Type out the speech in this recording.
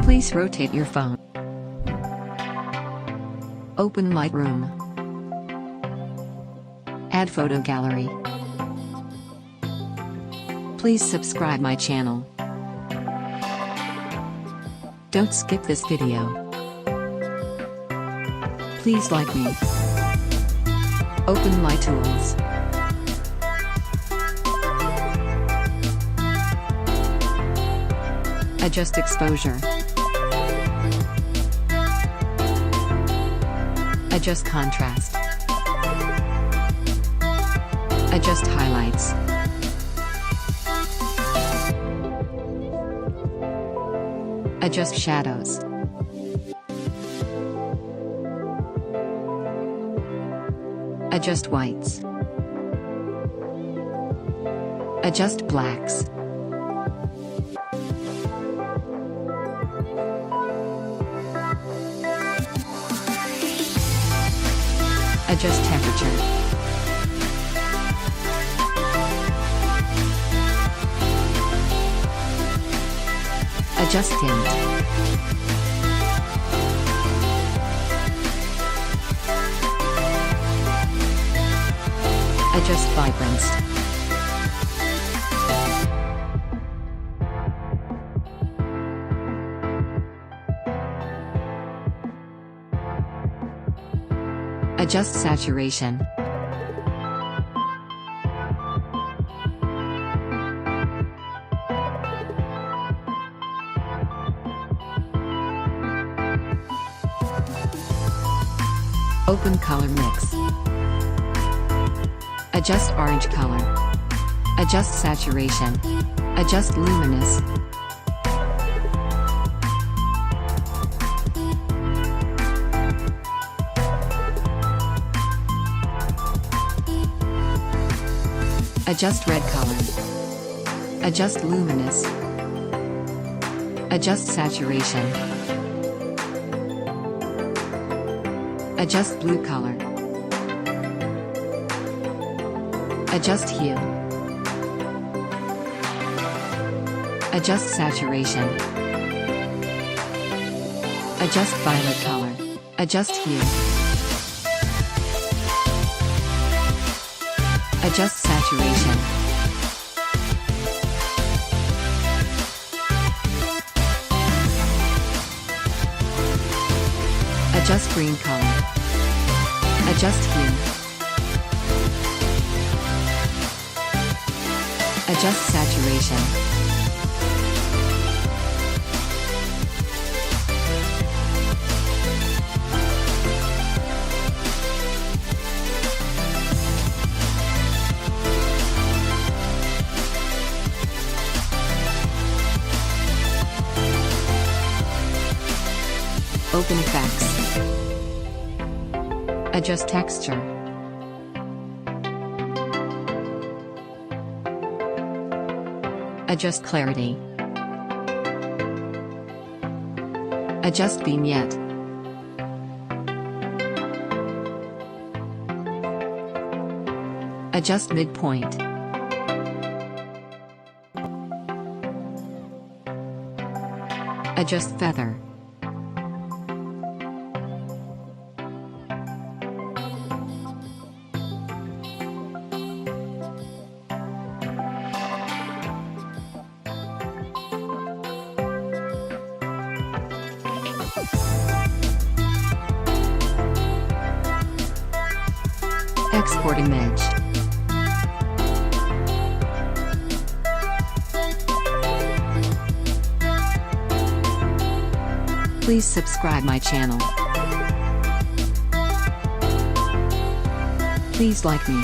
Please rotate your phone. Open Lightroom. Add photo gallery. Please subscribe my channel. Don't skip this video. Please like me. Open My Tools. Adjust exposure. Adjust contrast. Adjust highlights. Adjust shadows. Adjust whites. Adjust blacks. Adjust temperature. Adjust tint. Adjust vibrance. Adjust saturation. Open color mix. Adjust orange color. Adjust saturation. Adjust luminous. Adjust red color. Adjust luminous. Adjust saturation. Adjust blue color. Adjust hue. Adjust saturation. Adjust violet color. Adjust hue. Adjust saturation. Adjust green color. Adjust hue. Adjust saturation. Open effects. Adjust texture. Adjust clarity. Adjust vignette. Adjust midpoint. Adjust feather. Export image. Please subscribe my channel. Please like me.